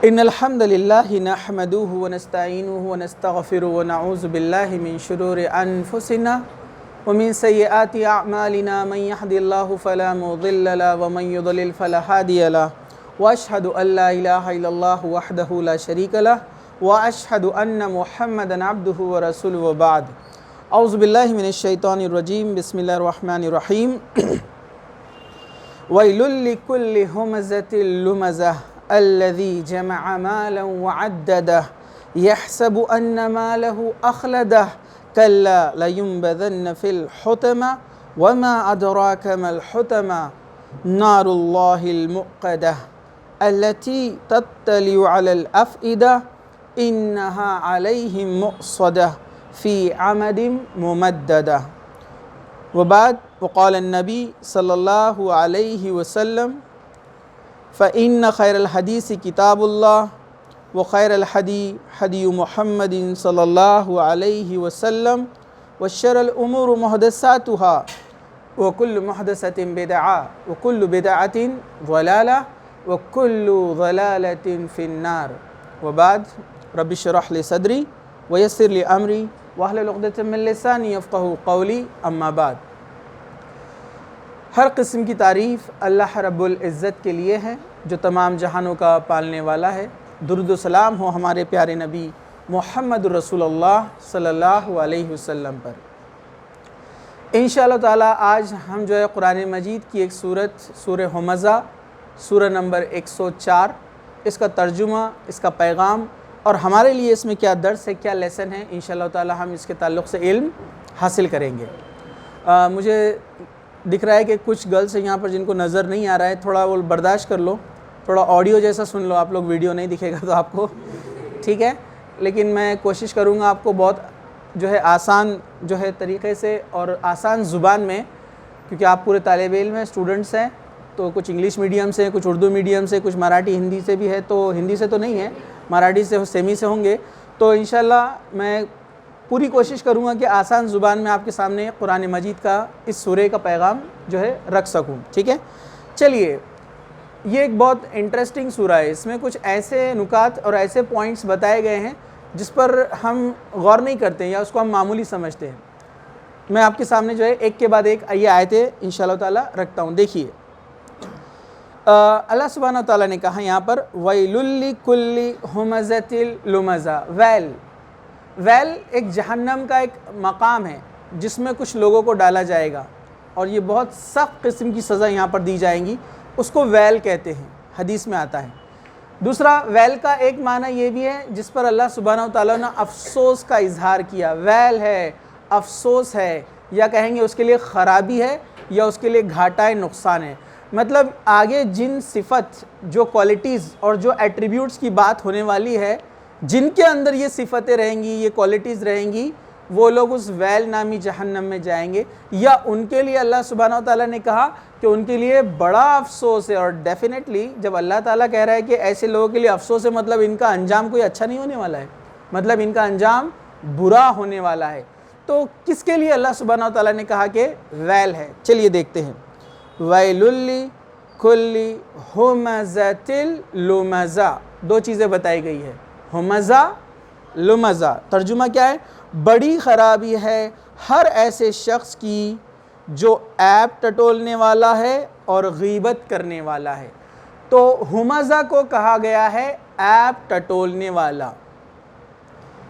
إن الحمد لله نحمده ونستعينه ونستغفره ونعوذ بالله من شرور أنفسنا ومن سيئات أعمالنا من يهد الله فلا مضل له ومن يضلل فلا هادي له وأشهد أن لا إله إلا الله وحده لا شريك له وأشهد أن محمدا عبده ورسوله وبعد أعوذ بالله من الشيطان الرجيم بسم الله الرحمن الرحيم ويل لكل همزة لمزة الذي جمع مالا وعدده يحسب أن ماله أخلده كلا لينبذن في الحطمة وما أدراك ما الحطمة نار الله المؤقدة التي تطلع على الأفئدة إنها عليهم مؤصدة في عمد ممددة وبعد وقال النبي صلى الله عليه وسلم فإن خير الحديث كتاب الله وخير الحدي حدي محمد صلى الله عليه وسلم وشر الأمور محدثاتها وكل محدثة بدعة وكل بدعة ضلالة وكل ضلالة في النار وبعد رب اشرح لي صدري ويسر لي أمري واحلل عقدة من لساني يفقهوا قولي أما بعد ہر قسم کی تعریف اللہ رب العزت کے لیے ہے جو تمام جہانوں کا پالنے والا ہے۔ درود و سلام ہو ہمارے پیارے نبی محمد رسول اللہ صلی اللہ علیہ وسلم پر۔ انشاءاللہ تعالی آج ہم جو ہے قرآن مجید کی ایک سورت سورہ ہمزہ سورہ نمبر 104 اس کا ترجمہ، اس کا پیغام اور ہمارے لیے اس میں کیا درس ہے، کیا لیسن ہے، انشاءاللہ تعالی ہم اس کے تعلق سے علم حاصل کریں گے۔ مجھے دکھ رہا ہے کہ کچھ گرلس ہیں یہاں پر جن کو نظر نہیں آ رہا ہے، تھوڑا وہ برداشت کر لو، تھوڑا آڈیو جیسا سن لو آپ لوگ، ویڈیو نہیں دکھے گا تو آپ کو، ٹھیک ہے؟ لیکن میں کوشش کروں گا آپ کو بہت جو ہے آسان جو ہے طریقے سے اور آسان زبان میں، کیونکہ آپ پورے طالب علم ہیں، اسٹوڈنٹس ہیں، تو کچھ انگلش میڈیم سے، کچھ اردو میڈیم سے، کچھ مراٹھی ہندی سے بھی ہے، تو ہندی سے تو نہیں ہے، مراٹھی سے سیمی سے ہوں گے، تو انشاءاللہ میں پوری کوشش کروں گا کہ آسان زبان میں آپ کے سامنے قرآن مجید کا اس سورہ کا پیغام جو ہے رکھ سکوں، ٹھیک ہے؟ چلیے، یہ ایک بہت انٹرسٹنگ سورہ ہے، اس میں کچھ ایسے نکات اور ایسے پوائنٹس بتائے گئے ہیں جس پر ہم غور نہیں کرتے ہیں یا اس کو ہم معمولی سمجھتے ہیں۔ میں آپ کے سامنے جو ہے ایک کے بعد ایک یہ آیتیں انشاءاللہ تعالی رکھتا ہوں۔ دیکھیے، اللہ سبحانہ تعالیٰ نے کہا یہاں پر وَيْلٌ لِكُلِّ هُمَزَةٍ لُمَزَةٍ۔ ویل ایک جہنم کا ایک مقام ہے جس میں کچھ لوگوں کو ڈالا جائے گا اور یہ بہت سخت قسم کی سزا یہاں پر دی جائیں گی، اس کو ویل کہتے ہیں، حدیث میں آتا ہے۔ دوسرا، ویل کا ایک معنی یہ بھی ہے جس پر اللہ سبحانہ وتعالیٰ نے افسوس کا اظہار کیا، ویل ہے، افسوس ہے، یا کہیں گے اس کے لیے خرابی ہے یا اس کے لیے گھاٹا نقصان ہے۔ مطلب آگے جن صفت، جو کوالٹیز اور جو ایٹریبیوٹس کی بات ہونے والی ہے، جن کے اندر یہ صفتیں رہیں گی، یہ کوالٹیز رہیں گی، وہ لوگ اس ویل نامی جہنم میں جائیں گے، یا ان کے لیے اللہ سبحانہ وتعالیٰ نے کہا کہ ان کے لیے بڑا افسوس ہے۔ اور ڈیفینیٹلی جب اللہ تعالیٰ کہہ رہا ہے کہ ایسے لوگوں کے لیے افسوس ہے، مطلب ان کا انجام کوئی اچھا نہیں ہونے والا ہے، مطلب ان کا انجام برا ہونے والا ہے۔ تو کس کے لیے اللہ سبحانہ وتعالیٰ نے کہا کہ ویل ہے؟ چلیے دیکھتے ہیں۔ وَيْلٌ لِكُلِّ هُمَزَةٍ لُمَزَةٍ، دو چیزیں بتائی گئی ہے، ہمزہ لمزہ۔ ترجمہ کیا ہے؟ بڑی خرابی ہے ہر ایسے شخص کی جو عیب ٹٹولنے والا ہے اور غیبت کرنے والا ہے۔ تو ہمزہ کو کہا گیا ہے عیب ٹٹولنے والا،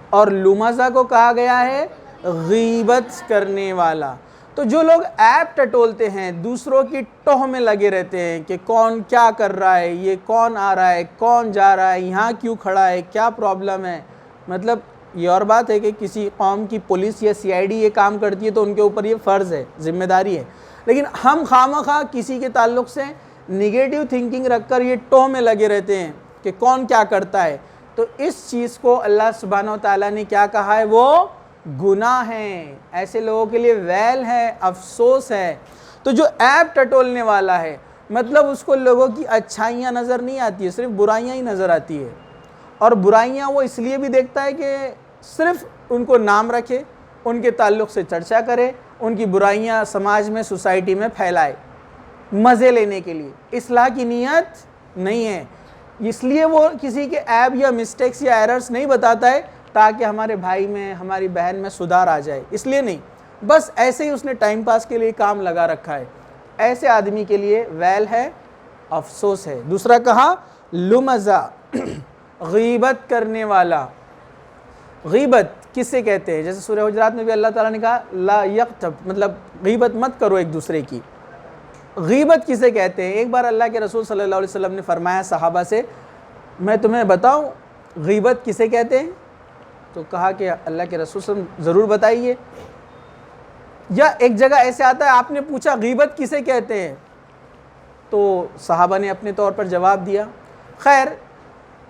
اور لمزہ کو کہا گیا ہے غیبت کرنے والا۔ تو جو لوگ عیب ٹٹولتے ہیں، دوسروں کی ٹوہ میں لگے رہتے ہیں کہ کون کیا کر رہا ہے، یہ کون آ رہا ہے، کون جا رہا ہے، یہاں کیوں کھڑا ہے، کیا پرابلم ہے۔ مطلب یہ اور بات ہے کہ کسی قوم کی پولیس یا CID یہ کام کرتی ہے تو ان کے اوپر یہ فرض ہے، ذمہ داری ہے، لیکن ہم خواہ کسی کے تعلق سے نگیٹو تھنکنگ رکھ کر یہ ٹوہ میں لگے رہتے ہیں کہ کون کیا کرتا ہے۔ تو اس چیز کو اللہ سبحانہ وتعالیٰ نے کیا کہا ہے؟ وہ گناہ ہیں، ایسے لوگوں کے لیے ویل ہے، افسوس ہے۔ تو جو عیب ٹٹولنے والا ہے، مطلب اس کو لوگوں کی اچھائیاں نظر نہیں آتی ہے، صرف برائیاں ہی نظر آتی ہے، اور برائیاں وہ اس لیے بھی دیکھتا ہے کہ صرف ان کو نام رکھے، ان کے تعلق سے چرچا کرے، ان کی برائیاں سماج میں، سوسائٹی میں پھیلائے، مزے لینے کے لیے، اصلاح کی نیت نہیں ہے۔ اس لیے وہ کسی کے عیب یا مسٹیکس یا ایررز نہیں بتاتا ہے تاکہ ہمارے بھائی میں ہماری بہن میں سدھار آ جائے، اس لیے نہیں، بس ایسے ہی اس نے ٹائم پاس کے لیے کام لگا رکھا ہے۔ ایسے آدمی کے لیے ویل ہے، افسوس ہے۔ دوسرا کہا لمزہ، غیبت کرنے والا۔ غیبت کس سے کہتے ہیں؟ جیسے سورہ حجرات میں بھی اللہ تعالیٰ نے کہا لا یغتب، مطلب غیبت مت کرو ایک دوسرے کی۔ غیبت کسے کہتے ہیں؟ ایک بار اللہ کے رسول صلی اللہ علیہ وسلم نے فرمایا صحابہ سے، میں تمہیں بتاؤں غیبت کسے کہتے ہیں؟ تو کہا کہ اللہ کے رسول صلی اللہ علیہ وسلم ضرور بتائیے۔ یا ایک جگہ ایسے آتا ہے آپ نے پوچھا غیبت کسے کہتے ہیں، تو صحابہ نے اپنے طور پر جواب دیا۔ خیر،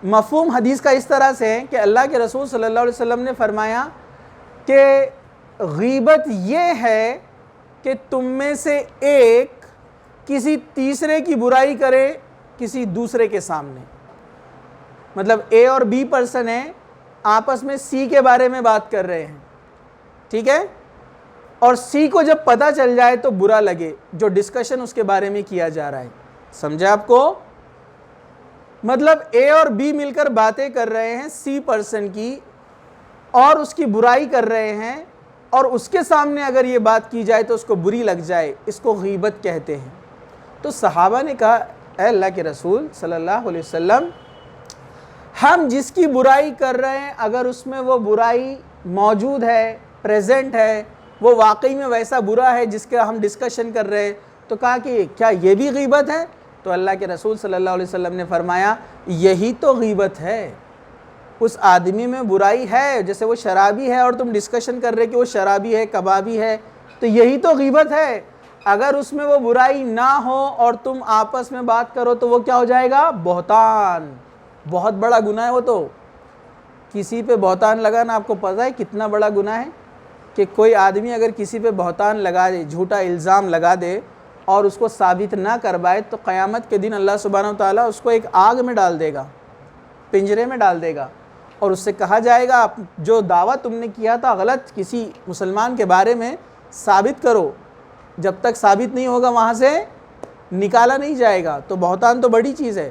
مفہوم حدیث کا اس طرح سے ہے کہ اللہ کے رسول صلی اللہ علیہ وسلم نے فرمایا کہ غیبت یہ ہے کہ تم میں سے ایک کسی تیسرے کی برائی کرے کسی دوسرے کے سامنے۔ مطلب اے اور بی پرسن ہیں، آپس میں سی کے بارے میں بات کر رہے ہیں، ٹھیک ہے، اور سی کو جب پتہ چل جائے تو برا لگے جو ڈسکشن اس کے بارے میں کیا جا رہا ہے۔ سمجھا آپ کو؟ مطلب اے اور بی مل کر باتیں کر رہے ہیں سی پرسن کی اور اس کی برائی کر رہے ہیں، اور اس کے سامنے اگر یہ بات کی جائے تو اس کو بری لگ جائے، اس کو غیبت کہتے ہیں۔ تو صحابہ نے کہا اے اللہ کے رسول صلی اللہ علیہ وسلم، ہم جس کی برائی کر رہے ہیں اگر اس میں وہ برائی موجود ہے، پریزنٹ ہے، وہ واقعی میں ویسا برا ہے جس کا ہم ڈسکشن کر رہے ہیں، تو کہا کہ کیا یہ بھی غیبت ہے؟ تو اللہ کے رسول صلی اللہ علیہ وسلم نے فرمایا یہی تو غیبت ہے۔ اس آدمی میں برائی ہے، جیسے وہ شرابی ہے اور تم ڈسکشن کر رہے کہ وہ شرابی ہے، کبابی ہے، تو یہی تو غیبت ہے۔ اگر اس میں وہ برائی نہ ہو اور تم آپس میں بات کرو تو وہ کیا ہو جائے گا؟ بہتان، بہت بڑا گناہ ہے وہ تو۔ کسی پہ بہتان لگانا آپ کو پتہ ہے کتنا بڑا گناہ ہے؟ کہ کوئی آدمی اگر کسی پہ بہتان لگا دے، جھوٹا الزام لگا دے اور اس کو ثابت نہ کروائے تو قیامت کے دن اللہ سبحانہ وتعالیٰ اس کو ایک آگ میں ڈال دے گا، پنجرے میں ڈال دے گا، اور اس سے کہا جائے گا جو دعویٰ تم نے کیا تھا غلط کسی مسلمان کے بارے میں ثابت کرو۔ جب تک ثابت نہیں ہوگا وہاں سے نکالا نہیں جائے گا۔ تو بہتان تو بڑی چیز ہے،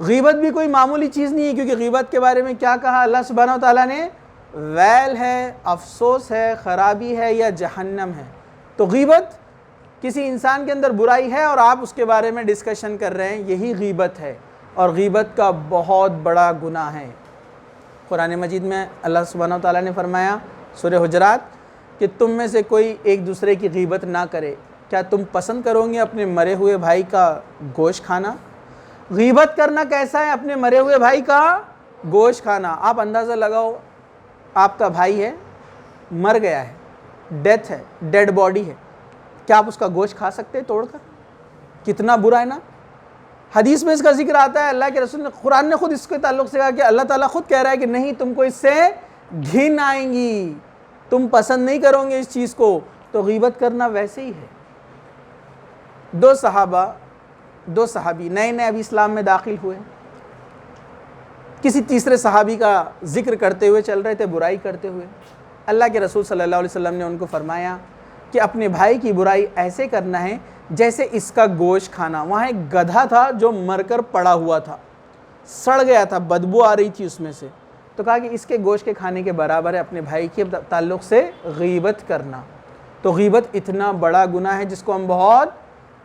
غیبت بھی کوئی معمولی چیز نہیں ہے، کیونکہ غیبت کے بارے میں کیا کہا اللہ سبحانہ وتعالیٰ نے؟ ویل ہے، افسوس ہے، خرابی ہے یا جہنم ہے۔ تو غیبت کسی انسان کے اندر برائی ہے اور آپ اس کے بارے میں ڈسکشن کر رہے ہیں، یہی غیبت ہے، اور غیبت کا بہت بڑا گناہ ہے۔ قرآن مجید میں اللہ سبحانہ وتعالیٰ نے فرمایا سورہ حجرات کہ تم میں سے کوئی ایک دوسرے کی غیبت نہ کرے۔ کیا تم پسند کرو گے اپنے مرے ہوئے بھائی کا گوشت کھانا؟ غیبت کرنا کیسا ہے؟ اپنے مرے ہوئے بھائی کا گوشت کھانا۔ آپ اندازہ لگاؤ، آپ کا بھائی ہے، مر گیا ہے، ڈیتھ ہے، ڈیڈ باڈی ہے، کیا آپ اس کا گوشت کھا سکتے ہیں توڑ کر؟ کتنا برا ہے نا۔ حدیث میں اس کا ذکر آتا ہے، اللہ کے رسول نے، قرآن نے خود اس کے تعلق سے کہا کہ اللہ تعالیٰ خود کہہ رہا ہے کہ نہیں، تم کو اس سے گھن آئیں گی، تم پسند نہیں کرو گے اس چیز کو۔ تو غیبت کرنا ویسے ہی ہے۔ دو صحابی نئے نئے ابھی اسلام میں داخل ہوئے، کسی تیسرے صحابی کا ذکر کرتے ہوئے چل رہے تھے، برائی کرتے ہوئے۔ اللہ کے رسول صلی اللہ علیہ وسلم نے ان کو فرمایا کہ اپنے بھائی کی برائی ایسے کرنا ہے جیسے اس کا گوشت کھانا۔ وہاں ایک گدھا تھا جو مر کر پڑا ہوا تھا، سڑ گیا تھا، بدبو آ رہی تھی اس میں سے، تو کہا کہ اس کے گوشت کے کھانے کے برابر ہے اپنے بھائی کے تعلق سے غیبت کرنا۔ تو غیبت اتنا بڑا گناہ ہے جس کو ہم بہت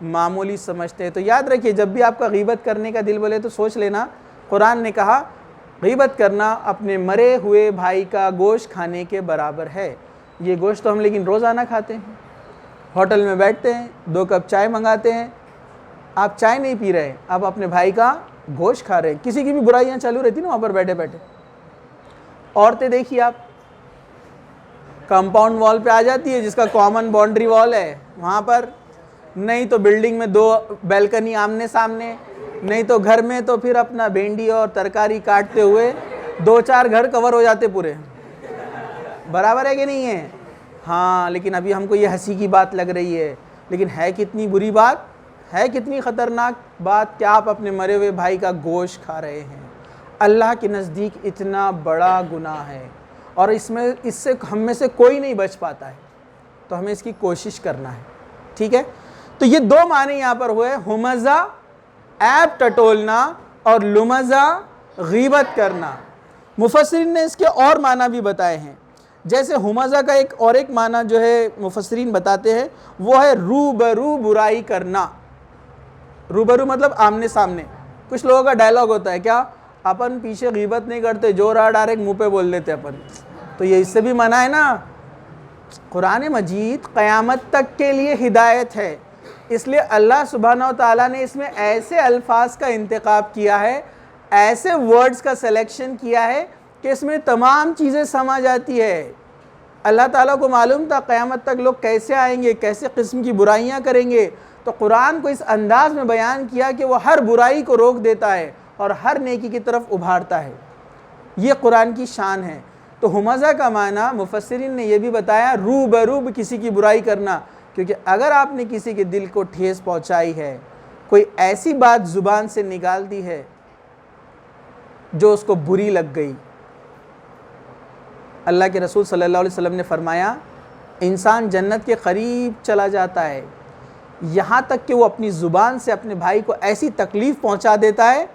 معمولی سمجھتے ہیں۔ تو یاد رکھیے، جب بھی آپ کا غیبت کرنے کا دل بولے تو سوچ لینا، قرآن نے کہا غیبت کرنا اپنے مرے ہوئے بھائی کا گوشت کھانے کے برابر ہے۔ یہ گوشت تو ہم لیکن روزانہ کھاتے ہیں، ہوٹل میں بیٹھتے ہیں، 2 کپ چائے منگاتے ہیں، آپ چائے نہیں پی رہے، آپ اپنے بھائی کا گوشت کھا رہے ہیں۔ کسی کی بھی برائیاں چالو رہتی نا وہاں پر بیٹھے بیٹھے۔ عورتیں دیکھیے آپ، کمپاؤنڈ وال پہ آ جاتی ہے جس کا کامن باؤنڈری وال ہے، وہاں پر نہیں تو بلڈنگ میں 2 بیلکنی آمنے سامنے، نہیں تو گھر میں تو پھر اپنا بھنڈی اور ترکاری کاٹتے ہوئے 2-4 گھر کور ہو جاتے پورے۔ برابر ہے کہ نہیں ہے؟ ہاں، لیکن ابھی ہم کو یہ ہنسی کی بات لگ رہی ہے، لیکن ہے کتنی بری بات، ہے کتنی خطرناک بات کہ آپ اپنے مرے ہوئے بھائی کا گوشت کھا رہے ہیں۔ اللہ کے نزدیک اتنا بڑا گناہ ہے، اور اس سے ہم میں سے کوئی نہیں بچ پاتا ہے، تو ہمیں اس کی کوشش کرنا ہے، ٹھیک ہے؟ تو یہ 2 معنی یہاں پر ہوئے، ہمزہ عیب ٹٹولنا، اور لمزہ غیبت کرنا۔ مفسرین نے اس کے اور معنی بھی بتائے ہیں، جیسے ہمزہ کا ایک معنی جو ہے مفسرین بتاتے ہیں وہ ہے روبرو برائی کرنا۔ روبرو مطلب آمنے سامنے۔ کچھ لوگوں کا ڈائلاگ ہوتا ہے کیا، اپن پیچھے غیبت نہیں کرتے، جو رہا ڈائریکٹ منہ پہ بول دیتے اپن، تو یہ اس سے بھی منع ہے نا۔ قرآن مجید قیامت تک کے لیے ہدایت ہے، اس لیے اللہ سبحانہ و تعالیٰ نے اس میں ایسے الفاظ کا انتخاب کیا ہے، ایسے ورڈز کا سلیکشن کیا ہے کہ اس میں تمام چیزیں سما جاتی ہے۔ اللہ تعالیٰ کو معلوم تھا قیامت تک لوگ کیسے آئیں گے، کیسے قسم کی برائیاں کریں گے، تو قرآن کو اس انداز میں بیان کیا کہ وہ ہر برائی کو روک دیتا ہے اور ہر نیکی کی طرف ابھارتا ہے۔ یہ قرآن کی شان ہے۔ تو ہمزہ کا معنی مفسرین نے یہ بھی بتایا روبرو کسی کی برائی کرنا، کیونکہ اگر آپ نے کسی کے دل کو ٹھیس پہنچائی ہے، کوئی ایسی بات زبان سے نکال دی ہے جو اس کو بری لگ گئی، اللہ کے رسول صلی اللہ علیہ وسلم نے فرمایا انسان جنت کے قریب چلا جاتا ہے یہاں تک کہ وہ اپنی زبان سے اپنے بھائی کو ایسی تکلیف پہنچا دیتا ہے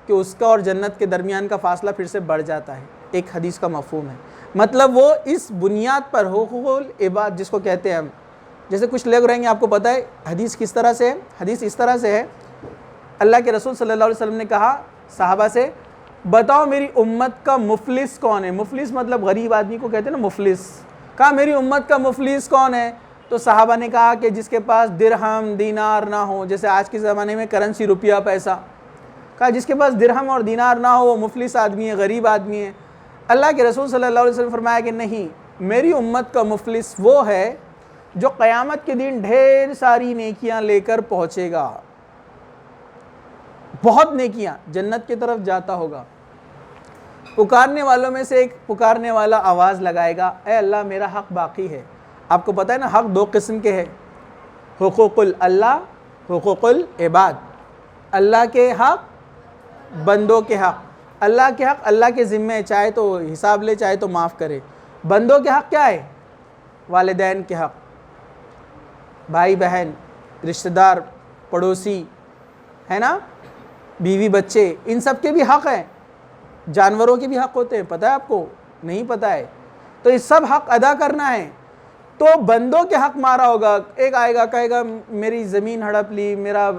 کہ اس کا اور جنت کے درمیان کا فاصلہ پھر سے بڑھ جاتا ہے۔ ایک حدیث کا مفہوم ہے، مطلب وہ اس بنیاد پر حقوق العباد جس کو کہتے ہیں ہم، جیسے کچھ لوگ رہیں گے آپ کو پتہ ہے حدیث کس طرح سے ہے، حدیث اس طرح سے ہے، اللہ کے رسول صلی اللہ علیہ وسلم نے کہا صحابہ سے بتاؤ میری امت کا مفلس کون ہے۔ مفلس مطلب غریب آدمی کو کہتے ہیں نا مفلس۔ کہا میری امت کا مفلس کون ہے؟ تو صحابہ نے کہا کہ جس کے پاس درہم دینار نہ ہو، جیسے آج کے زمانے میں کرنسی روپیہ پیسہ، کہا جس کے پاس درہم اور دینار نہ ہو وہ مفلس آدمی ہے، غریب آدمی ہے۔ اللہ کے رسول صلی اللہ علیہ وسلم فرمایا کہ نہیں، میری امت کا مفلس وہ ہے جو قیامت کے دن ڈھیر ساری نیکیاں لے کر پہنچے گا، بہت نیکیاں، جنت کی طرف جاتا ہوگا۔ پکارنے والوں میں سے ایک پکارنے والا آواز لگائے گا اے اللہ میرا حق باقی ہے۔ آپ کو پتہ ہے نا حق دو قسم کے ہیں، حقوق اللہ، حقوق العباد، اللہ کے حق، بندوں کے حق۔ اللہ کے حق اللہ کے ذمہ ہے، چاہے تو حساب لے چاہے تو معاف کرے۔ بندوں کے حق کیا ہے؟ والدین کے حق، بھائی بہن، رشتہ دار، پڑوسی، ہے نا، بیوی بچے، ان سب کے بھی حق ہیں۔ جانوروں کے بھی حق ہوتے ہیں، پتہ ہے آپ کو؟ نہیں پتہ ہے؟ تو یہ سب حق ادا کرنا ہے۔ تو بندوں کے حق مارا ہوگا، ایک آئے گا کہے گا میری زمین ہڑپ لی، میرا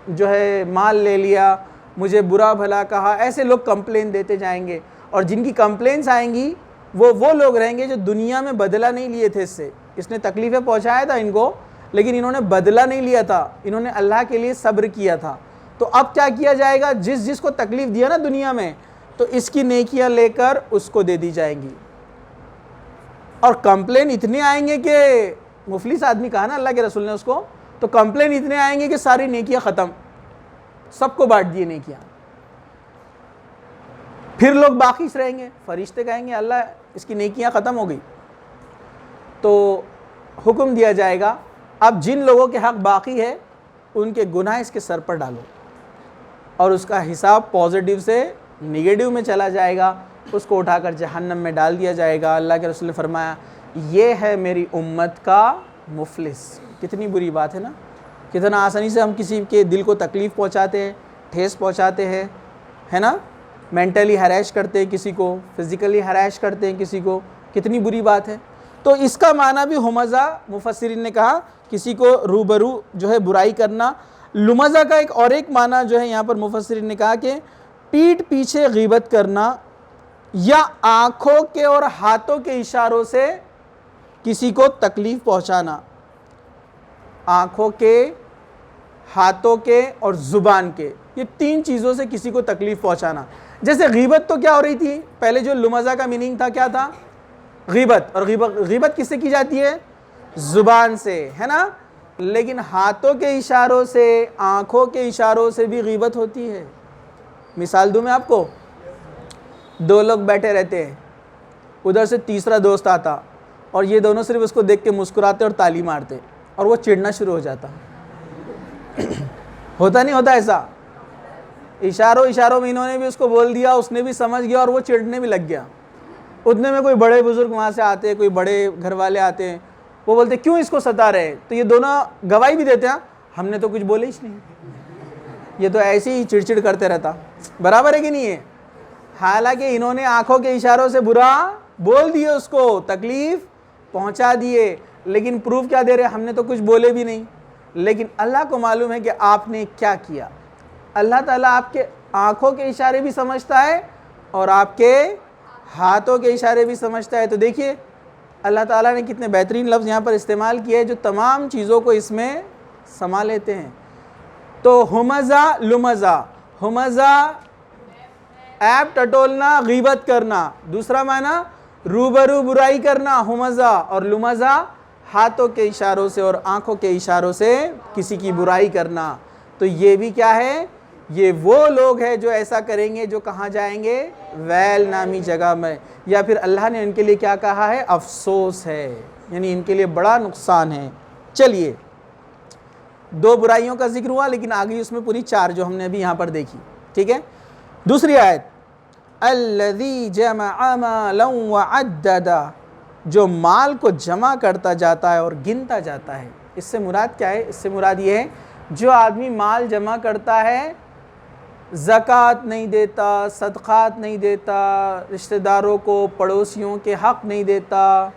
جو ہے مال لے لیا، مجھے برا بھلا کہا، ایسے لوگ کمپلین دیتے جائیں گے، اور جن کی کمپلینس آئیں گی وہ لوگ رہیں گے جو دنیا میں بدلہ نہیں لیے تھے، اس نے تکلیفیں پہنچایا تھا ان کو لیکن انہوں نے بدلہ نہیں لیا تھا، انہوں نے اللہ کے لیے صبر کیا تھا۔ تو اب کیا کیا جائے گا؟ جس کو تکلیف دیا نا دنیا میں، تو اس کی نیکیاں لے کر اس کو دے دی جائیں گی۔ اور کمپلین اتنے آئیں گے کہ مفلس آدمی کہا نا اللہ کے رسول نے اس کو، تو کمپلین اتنے آئیں گے کہ ساری نیکیاں ختم، سب کو بانٹ دیے نیکیاں۔ پھر لوگ باقی رہیں گے، فرشتے کہیں گے اللہ اس کی نیکیاں ختم ہو گئی، تو حکم دیا جائے گا اب جن لوگوں کے حق باقی ہے ان کے گناہ اس کے سر پر ڈالو، اور اس کا حساب پازیٹیو سے نیگیٹو میں چلا جائے گا، اس کو اٹھا کر جہنم میں ڈال دیا جائے گا۔ اللہ کے رسول نے فرمایا یہ ہے میری امت کا مفلس۔ کتنی بری بات ہے نا، کتنا آسانی سے ہم کسی کے دل کو تکلیف پہنچاتے ہیں، ٹھیس پہنچاتے ہیں، ہے نا، مینٹلی ہریش کرتے ہیں کسی کو، فزیکلی ہریش کرتے ہیں کسی کو، کتنی بری بات ہے۔ تو اس کا معنی بھی ہمزہ مفسرین نے کہا کسی کو روبرو جو ہے برائی کرنا۔ لمزہ کا ایک معنی جو ہے یہاں پر مفسرین نے کہا کہ پیٹھ پیچھے غیبت کرنا یا آنکھوں کے اور ہاتھوں کے اشاروں سے کسی کو تکلیف پہنچانا، آنکھوں کے، ہاتھوں کے اور زبان کے، یہ تین چیزوں سے کسی کو تکلیف پہنچانا۔ جیسے غیبت تو کیا ہو رہی تھی پہلے، جو لمزہ کا میننگ تھا کیا تھا؟ غیبت، اور غیبت کس سے کی جاتی ہے؟ زبان سے، ہے نا، لیکن ہاتھوں کے اشاروں سے، آنکھوں کے اشاروں سے بھی غیبت ہوتی ہے۔ مثال دوں میں آپ کو، دو لوگ بیٹھے رہتے ہیں، ادھر سے تیسرا دوست آتا اور یہ دونوں صرف اس کو دیکھ کے مسکراتے اور تالی مارتے اور وہ چڑھنا شروع ہو جاتا۔ ہوتا نہیں ہوتا ایسا؟ اشاروں میں انہوں نے بھی اس کو بول دیا، اس نے بھی سمجھ گیا اور وہ چڑھنے بھی لگ گیا۔ اتنے میں کوئی بڑے بزرگ وہاں سے آتے ہیں، کوئی بڑے گھر والے آتے ہیں، وہ بولتے کیوں اس کو ستا رہے ہیں؟ تو یہ دونوں گواہی بھی دیتے ہیں ہم نے تو کچھ بولے ہی نہیں، یہ تو ایسے ہی چڑچڑ کرتے رہتا، برابر ہے کہ نہیں ہے؟ حالانکہ انہوں نے آنکھوں کے اشاروں سے برا بول دیے، اس کو تکلیف پہنچا دیے، لیکن پروف کیا دے رہے؟ ہم نے تو کچھ بولے بھی نہیں، لیکن اللہ کو معلوم ہے کہ آپ نے کیا کیا۔ اللہ تعالیٰ آپ کے آنکھوں کے اشارے بھی سمجھتا ہے اور آپ کے ہاتھوں کے اشارے بھی سمجھتا ہے۔ تو دیکھیے اللہ تعالیٰ نے کتنے بہترین لفظ یہاں پر استعمال کیے جو تمام چیزوں کو اس میں سما لیتے ہیں۔ تو ہمزہ لمزہ، ہمزہ ایپ ٹٹولنا، غیبت کرنا، دوسرا معنی روبرو برائی کرنا ہمزہ، اور لمزہ ہاتھوں کے اشاروں سے اور آنکھوں کے اشاروں سے کسی کی برائی کرنا۔ تو یہ بھی کیا ہے؟ یہ وہ لوگ ہیں جو ایسا کریں گے جو کہاں جائیں گے؟ ویل نامی جگہ میں، یا پھر اللہ نے ان کے لیے کیا کہا ہے؟ افسوس ہے، یعنی ان کے لیے بڑا نقصان ہے۔ چلیے 2 برائیوں کا ذکر ہوا، لیکن آگئی اس میں پوری 4 جو ہم نے ابھی یہاں پر دیکھی، ٹھیک ہے؟ دوسری آیت الذی جمع مالا وعددا، جو مال کو جمع کرتا جاتا ہے اور گنتا جاتا ہے۔ اس سے مراد کیا ہے؟ اس سے مراد یہ ہے جو آدمی مال جمع کرتا ہے، زکوٰۃ نہیں دیتا، صدقات نہیں دیتا، رشتہ داروں کو، پڑوسیوں کے حق نہیں دیتا،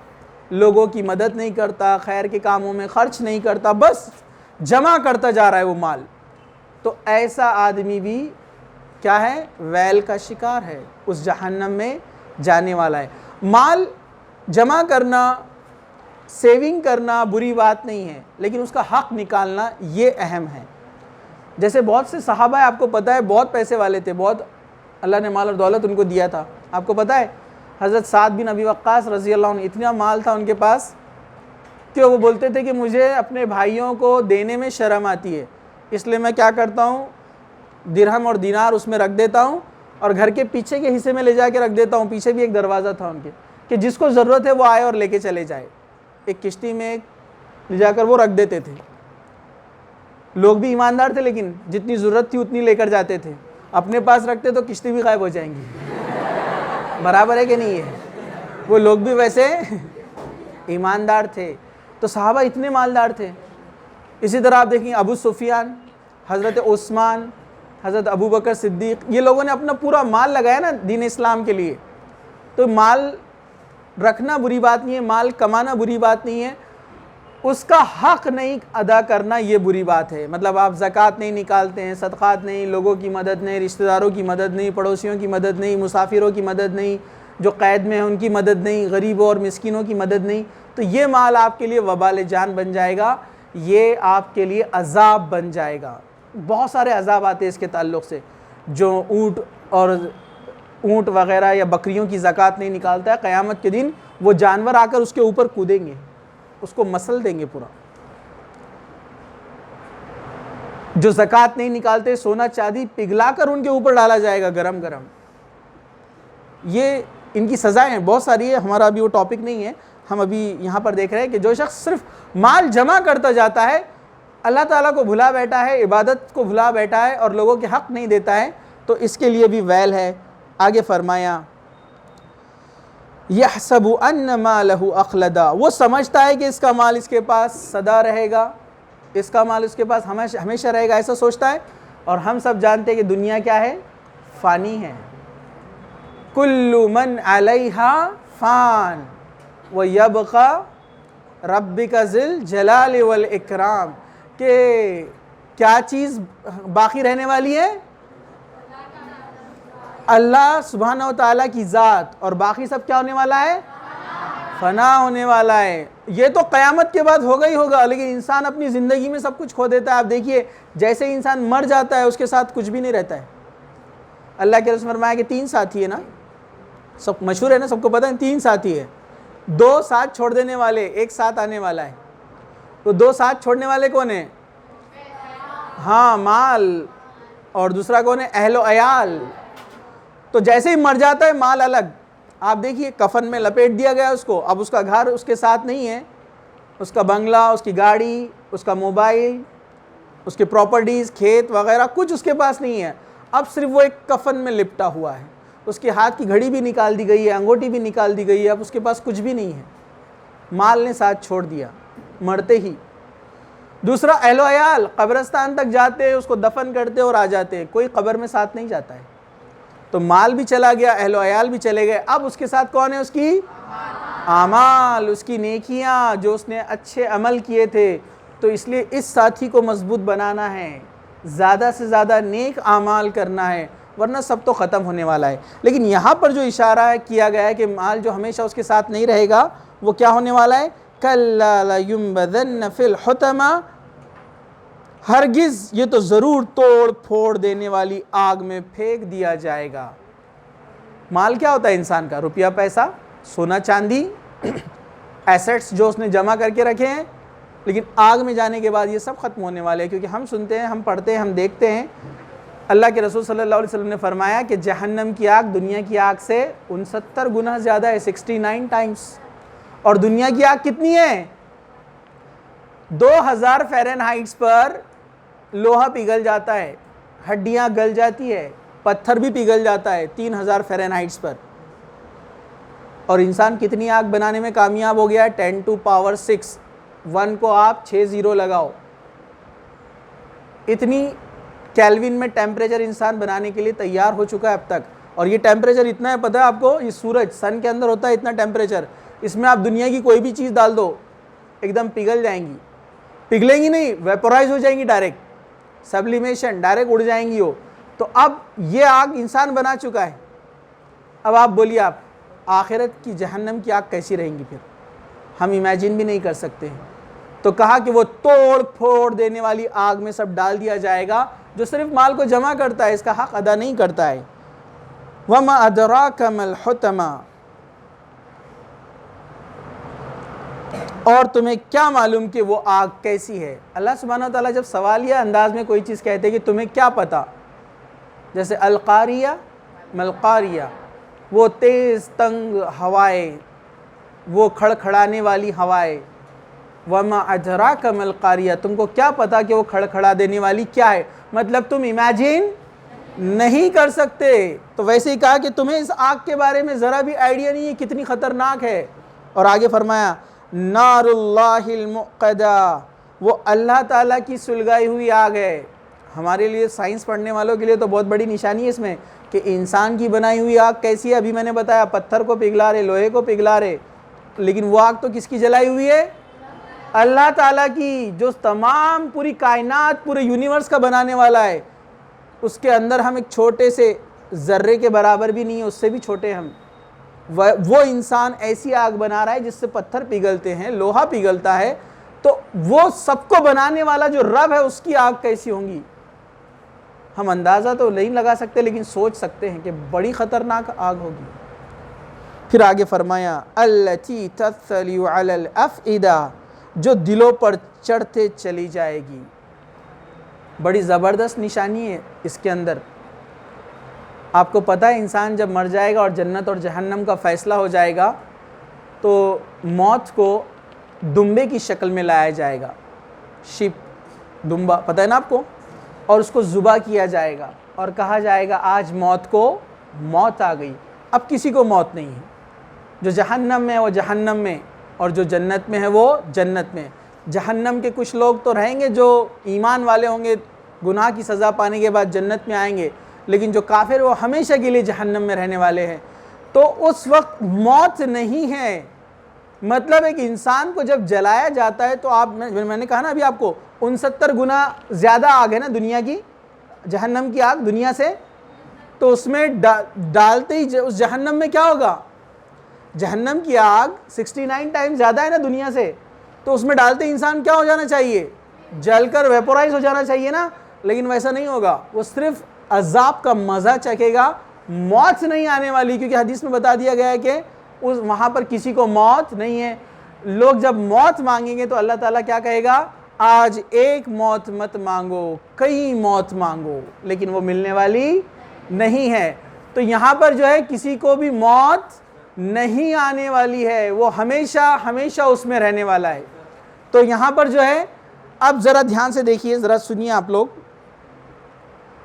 لوگوں کی مدد نہیں کرتا، خیر کے کاموں میں خرچ نہیں کرتا، بس جمع کرتا جا رہا ہے وہ مال، تو ایسا آدمی بھی کیا ہے؟ ویل کا شکار ہے، اس جہنم میں جانے والا ہے۔ مال جمع کرنا، سیونگ کرنا بری بات نہیں ہے، لیکن اس کا حق نکالنا یہ اہم ہے۔ جیسے بہت سے صحابہ آپ کو پتہ ہے بہت پیسے والے تھے، بہت اللہ نے مال اور دولت ان کو دیا تھا۔ آپ کو پتہ ہے حضرت سعد بن ابی وقاص رضی اللہ عنہ، اتنا مال تھا ان کے پاس کہ وہ بولتے تھے کہ مجھے اپنے بھائیوں کو دینے میں شرم آتی ہے، اس لیے میں کیا کرتا ہوں، درہم اور دینار اس میں رکھ دیتا ہوں اور گھر کے پیچھے کے حصے میں لے جا کے رکھ دیتا ہوں۔ پیچھے بھی ایک دروازہ تھا ان کے کہ جس کو ضرورت ہے وہ آئے اور لے کے چلے جائے۔ ایک کشتی میں لے جا کر وہ رکھ دیتے تھے۔ لوگ بھی ایماندار تھے، لیکن جتنی ضرورت تھی اتنی لے کر جاتے تھے، اپنے پاس رکھتے تو کشتی بھی غائب ہو جائیں گی۔ برابر ہے کہ نہیں ہے؟ وہ لوگ بھی ویسے ایماندار تھے۔ تو صحابہ اتنے مالدار تھے۔ اسی طرح آپ دیکھیں ابو سفیان، حضرت عثمان، حضرت ابو بکر صدیق، یہ لوگوں نے اپنا پورا مال لگایا نا دین اسلام کے لیے۔ تو مال رکھنا بری بات نہیں ہے، مال کمانا بری بات نہیں ہے، اس کا حق نہیں ادا کرنا یہ بری بات ہے۔ مطلب آپ زکوٰۃ نہیں نکالتے ہیں، صدقات نہیں، لوگوں کی مدد نہیں، رشتہ داروں کی مدد نہیں، پڑوسیوں کی مدد نہیں، مسافروں کی مدد نہیں، جو قید میں ہیں ان کی مدد نہیں، غریبوں اور مسکینوں کی مدد نہیں، تو یہ مال آپ کے لیے وبال جان بن جائے گا، یہ آپ کے لیے عذاب بن جائے گا۔ بہت سارے عذاب آتے ہیں اس کے تعلق سے۔ جو اونٹ وغیرہ یا بکریوں کی زکوٰۃ نہیں نکالتا ہے، قیامت کے دن وہ جانور آ کر اس کے اوپر کودیں گے، اس کو مسل دیں گے پورا۔ جو زکوٰۃ نہیں نکالتے، سونا چاندی پگھلا کر ان کے اوپر ڈالا جائے گا گرم گرم۔ یہ ان کی سزائیں ہیں، بہت ساری ہے، ہمارا ابھی وہ ٹاپک نہیں ہے۔ ہم ابھی یہاں پر دیکھ رہے ہیں کہ جو شخص صرف مال جمع کرتا جاتا ہے، اللہ تعالیٰ کو بھلا بیٹھا ہے، عبادت کو بھلا بیٹھا ہے اور لوگوں کے حق نہیں دیتا ہے، تو اس کے لیے بھی ویل ہے۔ آگے فرمایا یحسب ان مالہ اخلدا، وہ سمجھتا ہے کہ اس کا مال اس کے پاس سدا رہے گا، اس کا مال اس کے پاس ہمیشہ رہے گا، ایسا سوچتا ہے۔ اور ہم سب جانتے ہیں کہ دنیا کیا ہے؟ فانی ہے۔ کل من علیہا فان ویبقی ربک ذی الجلال والاکرام، کہ کیا چیز باقی رہنے والی ہے؟ اللہ سبحانہ و تعالیٰ کی ذات، اور باقی سب کیا ہونے والا ہے؟ فنا ہونے والا ہے۔ یہ تو قیامت کے بعد ہوگا ہی ہوگا، لیکن انسان اپنی زندگی میں سب کچھ کھو دیتا ہے۔ آپ دیکھیے جیسے ہی انسان مر جاتا ہے اس کے ساتھ کچھ بھی نہیں رہتا ہے۔ اللہ کے رسول فرمایا کہ 3 ساتھی ہے نا، سب مشہور ہے نا، سب کو پتہ ہے 3 ساتھی ہے، 2 ساتھ چھوڑ دینے والے، 1 ساتھ آنے والا ہے۔ تو 2 ساتھ چھوڑنے والے کون ہیں؟ ہاں، مال، اور دوسرا کون ہے؟ اہل و عیال۔ تو جیسے ہی مر جاتا ہے مال الگ، آپ دیکھیے کفن میں لپیٹ دیا گیا اس کو، اب اس کا گھر اس کے ساتھ نہیں ہے، اس کا بنگلہ، اس کی گاڑی، اس کا موبائل، اس کے پراپرٹیز، کھیت وغیرہ کچھ اس کے پاس نہیں ہے، اب صرف وہ ایک کفن میں لپٹا ہوا ہے۔ اس کے ہاتھ کی گھڑی بھی نکال دی گئی ہے، انگوٹھی بھی نکال دی گئی ہے، اب اس کے پاس کچھ بھی نہیں ہے، مال نے ساتھ چھوڑ دیا مرتے ہی۔ دوسرا اہل و عیال، قبرستان تک جاتے ہیں، اس کو دفن کرتے اور آ جاتے ہیں، کوئی قبر میں ساتھ نہیں جاتا ہے۔ تو مال بھی چلا گیا، اہل و عیال بھی چلے گئے، اب اس کے ساتھ کون ہے؟ اس کی اعمال، اس کی نیکیاں جو اس نے اچھے عمل کیے تھے. تو اس لیے اس ساتھی کو مضبوط بنانا ہے، زیادہ سے زیادہ نیک اعمال کرنا ہے، ورنہ سب تو ختم ہونے والا ہے. لیکن یہاں پر جو اشارہ کیا گیا ہے کہ مال جو ہمیشہ اس کے ساتھ نہیں رہے گا وہ کیا ہونے والا ہے؟ کَلَّا لَيُنبَذَنَّ فِي الْحُطَمَةِ، ہرگز یہ تو ضرور توڑ پھوڑ دینے والی آگ میں پھینک دیا جائے گا. مال کیا ہوتا ہے انسان کا؟ روپیہ پیسہ، سونا چاندی، ایسٹس جو اس نے جمع کر کے رکھے ہیں. لیکن آگ میں جانے کے بعد یہ سب ختم ہونے والے ہیں، کیونکہ ہم سنتے ہیں، ہم پڑھتے ہیں، ہم دیکھتے ہیں. اللہ کے رسول صلی اللہ علیہ وسلم نے فرمایا کہ جہنم کی آگ دنیا کی آگ سے 69 گنا زیادہ ہے، 69 ٹائمز. اور دنیا کی آگ کتنی ہے؟ 2000 فahrenheit پر لوہا پگھل جاتا ہے، ہڈیاں گل جاتی ہے، پتھر بھی پگھل جاتا ہے 3000 فahrenheit پر. اور انسان کتنی آگ بنانے میں کامیاب ہو گیا ہے؟ 10 to power 6، 1 کو آپ 6 0 لگاؤ. اتنی کیلوین میں ٹیمپریچر انسان بنانے کے لیے تیار ہو چکا ہے اب تک. اور یہ ٹیمپریچر اتنا ہے، پتہ ہے آپ کو، یہ سورج سن کے اندر ہوتا ہے اتنا ٹیمپریچر، اس میں آپ دنیا کی کوئی بھی چیز ڈال دو ایک دم پگھل جائیں گی. پگھلیں گی نہیں، ویپورائز ہو جائیں گی ڈائریکٹ، سبلیمیشن، ڈائریکٹ اڑ جائیں گی وہ. تو اب یہ آگ انسان بنا چکا ہے. اب آپ بولیے، آپ آخرت کی جہنم کی آگ کیسی رہیں گی پھر؟ ہم امیجن بھی نہیں کر سکتے ہیں. تو کہا کہ وہ توڑ پھوڑ دینے والی آگ میں سب ڈال دیا جائے گا. جو صرف مال کو جمع کرتا ہے، اس کا حق ادا نہیں کرتا ہے. وَمَا أَدْرَاكَ مَا الْحُطَمَةُ، اور تمہیں کیا معلوم کہ وہ آگ کیسی ہے؟ اللہ سبحانہ و تعالیٰ جب سوالیہ انداز میں کوئی چیز کہتے کہ تمہیں کیا پتا، جیسے القاریہ ملقاریہ، وہ تیز تنگ ہوائیں، وہ کھڑکھڑانے والی ہوائیں. وَمَا أَدْرَاكَ مَا الْقَارِيَةُ، تم کو کیا پتا کہ وہ کھڑکھڑا دینے والی کیا ہے؟ مطلب تم امیجن نہیں کر سکتے. تو ویسے ہی کہا کہ تمہیں اس آگ کے بارے میں ذرا بھی آئیڈیا نہیں ہے کتنی خطرناک ہے. اور آگے فرمایا نار اللہ الموقدہ، وہ اللہ تعالیٰ کی سلگائی ہوئی آگ ہے. ہمارے لیے سائنس پڑھنے والوں کے لیے تو بہت بڑی نشانی ہے اس میں کہ انسان کی بنائی ہوئی آگ کیسی ہے. ابھی میں نے بتایا پتھر کو پگھلا رہے، لوہے کو پگھلا رہے، لیکن وہ آگ تو کس کی جلائی ہوئی ہے؟ اللہ تعالیٰ کی، جو تمام پوری کائنات، پورے یونیورس کا بنانے والا ہے. اس کے اندر ہم ایک چھوٹے سے ذرے کے برابر بھی نہیں ہیں، اس سے بھی چھوٹے ہم. وہ انسان ایسی آگ بنا رہا ہے جس سے پتھر پگھلتے ہیں، لوہا پگھلتا ہے. تو وہ سب کو بنانے والا جو رب ہے اس کی آگ کیسی ہوں گی؟ ہم اندازہ تو نہیں لگا سکتے، لیکن سوچ سکتے ہیں کہ بڑی خطرناک آگ ہوگی. پھر آگے فرمایا التی تطلع علی الافئدہ، جو دلوں پر چڑھتے چلی جائے گی. بڑی زبردست نشانی ہے اس کے اندر. آپ کو پتہ ہے انسان جب مر جائے گا اور جنت اور جہنم کا فیصلہ ہو جائے گا تو موت کو دمبے کی شکل میں لایا جائے گا. شپ، دمبا، پتہ ہے نا آپ کو؟ اور اس کو ذبح کیا جائے گا اور کہا جائے گا آج موت کو موت آ گئی. اب کسی کو موت نہیں ہے. جو جہنم میں ہے وہ جہنم میں، اور جو جنت میں ہے وہ جنت میں. جہنم کے کچھ لوگ تو رہیں گے جو ایمان والے ہوں گے، گناہ کی سزا پانے کے بعد جنت میں آئیں گے، لیکن جو کافر وہ ہمیشہ کے لیے جہنم میں رہنے والے ہیں. تو اس وقت موت نہیں ہے. مطلب ایک انسان کو جب جلایا جاتا ہے تو آپ، میں نے کہا نا ابھی آپ کو 69 گنا زیادہ آگ ہے نا دنیا کی، جہنم کی آگ دنیا سے. تو اس میں ڈالتے ہی اس جہنم میں کیا ہوگا؟ جہنم کی آگ 69 ٹائم زیادہ ہے نا دنیا سے. تو اس میں ڈالتے ہی انسان کیا ہو جانا چاہیے؟ جل کر ویپورائز ہو جانا چاہیے نا. لیکن ویسا نہیں ہوگا، وہ صرف عذاب کا مزہ چکھے گا، موت نہیں آنے والی. کیونکہ حدیث میں بتا دیا گیا ہے کہ وہاں پر کسی کو موت نہیں ہے. لوگ جب موت مانگیں گے تو اللہ تعالیٰ کیا کہے گا؟ آج ایک موت مت مانگو، کئی موت مانگو، لیکن وہ ملنے والی نہیں ہے. تو یہاں پر جو ہے کسی کو بھی موت نہیں آنے والی ہے، وہ ہمیشہ ہمیشہ اس میں رہنے والا ہے. تو یہاں پر جو ہے، اب ذرا دھیان سے دیکھیے، ذرا سنیے آپ لوگ.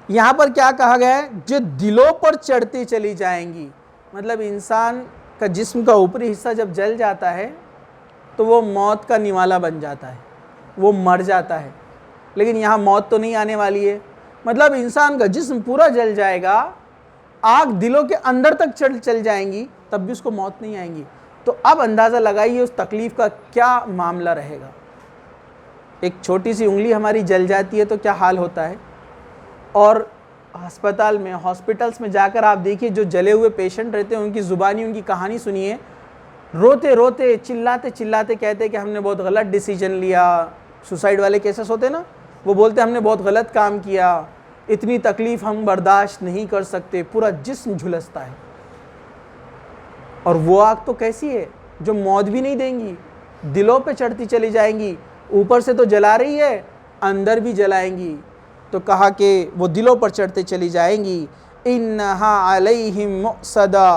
یہاں پر کیا کہا گیا ہے؟ جو دلوں پر چڑھتی چلی جائیں گی. مطلب انسان کا جسم کا اوپری حصہ جب جل جاتا ہے تو وہ موت کا نوالا بن جاتا ہے، وہ مر جاتا ہے. لیکن یہاں موت تو نہیں آنے والی ہے. مطلب انسان کا جسم پورا جل جائے گا آگ دلوں کے اندر تک چل جائیں گی تب بھی اس کو موت نہیں آئیں گی. تو اب اندازہ لگائیے اس تکلیف کا کیا معاملہ رہے گا. ایک چھوٹی سی انگلی ہماری جل جاتی ہے تو کیا حال ہوتا ہے. اور ہسپتال میں ہاسپٹلس میں جا کر آپ دیکھیے جو جلے ہوئے پیشنٹ رہتے ہیں ان کی زبانی ان کی کہانی سنیے, روتے روتے چلاتے چلاتے کہتے کہ ہم نے بہت غلط ڈیسیجن لیا. سوسائڈ والے کیسز ہوتے نا, وہ بولتے ہم نے بہت غلط کام کیا, اتنی تکلیف ہم برداشت نہیں کر سکتے, پورا جسم جھلستا ہے. اور وہ آگ تو کیسی ہے جو موت بھی نہیں دیں گی, دلوں پہ چڑھتی چلی جائیں گی, اوپر سے تو جلا رہی ہے اندر بھی جلائیں گی. تو کہا کہ وہ دلوں پر چڑھتے چلی جائیں گی. انہا علیہم مؤصدا,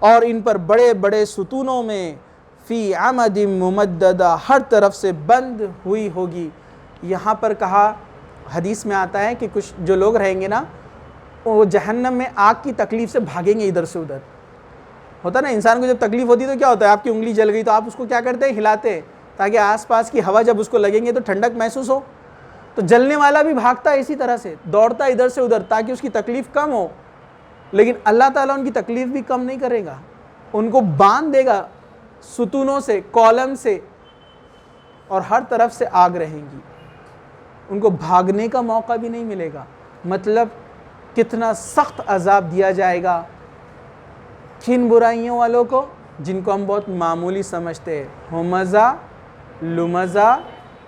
اور ان پر بڑے بڑے ستونوں میں, فی عمد ممددہ, ہر طرف سے بند ہوئی ہوگی. یہاں پر کہا, حدیث میں آتا ہے کہ کچھ جو لوگ رہیں گے نا وہ جہنم میں آگ کی تکلیف سے بھاگیں گے ادھر سے ادھر. ہوتا نا انسان کو جب تکلیف ہوتی ہے تو کیا ہوتا ہے, آپ کی انگلی جل گئی تو آپ اس کو کیا کرتے ہیں, ہلاتے ہیں تاکہ آس پاس کی ہوا جب اس کو لگیں گے تو ٹھنڈک محسوس ہو. تو جلنے والا بھی بھاگتا ہے اسی طرح سے, دوڑتا ہے ادھر سے ادھر تاکہ اس کی تکلیف کم ہو. لیکن اللہ تعالیٰ ان کی تکلیف بھی کم نہیں کرے گا, ان کو باندھ دے گا ستونوں سے, کالم سے, اور ہر طرف سے آگ رہیں گی. ان کو بھاگنے کا موقع بھی نہیں ملے گا. مطلب کتنا سخت عذاب دیا جائے گا کن برائیوں والوں کو جن کو ہم بہت معمولی سمجھتے ہیں. ہمزہ, لمزہ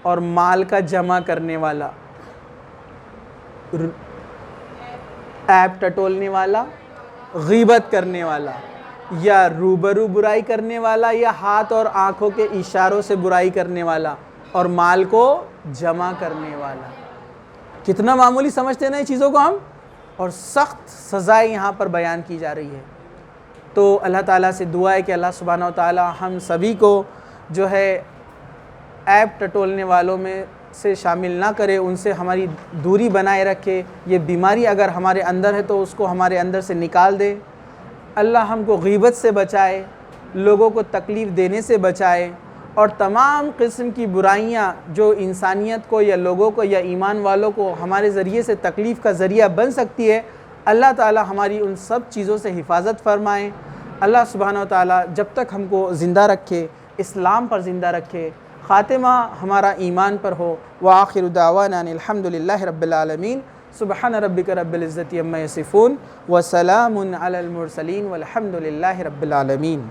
اور مال کا جمع کرنے والا, ایپ ٹٹولنے والا, غیبت کرنے والا, یا روبرو برائی کرنے والا, یا ہاتھ اور آنکھوں کے اشاروں سے برائی کرنے والا, اور مال کو جمع کرنے والا. کتنا معمولی سمجھتے ہیں نا یہ چیزوں کو ہم, اور سخت سزائیں یہاں پر بیان کی جا رہی ہے. تو اللہ تعالیٰ سے دعا ہے کہ اللہ سبحانہ و تعالیٰ ہم سبھی کو جو ہے ایپ ٹٹولنے والوں میں سے شامل نہ کرے, ان سے ہماری دوری بنائے رکھے. یہ بیماری اگر ہمارے اندر ہے تو اس کو ہمارے اندر سے نکال دے. اللہ ہم کو غیبت سے بچائے, لوگوں کو تکلیف دینے سے بچائے, اور تمام قسم کی برائیاں جو انسانیت کو یا لوگوں کو یا ایمان والوں کو ہمارے ذریعے سے تکلیف کا ذریعہ بن سکتی ہے, اللہ تعالیٰ ہماری ان سب چیزوں سے حفاظت فرمائے. اللہ سبحانہ و تعالیٰ جب تک ہم کو زندہ رکھے, اسلام پر زندہ رکھے, خاتمہ ہمارا ایمان پر ہو. وآخر دعوانا ان الحمد للہ رب العالمین. سبحان ربک رب العزة عما یصفون وسلام علی المرسلین والحمد للہ رب العالمین.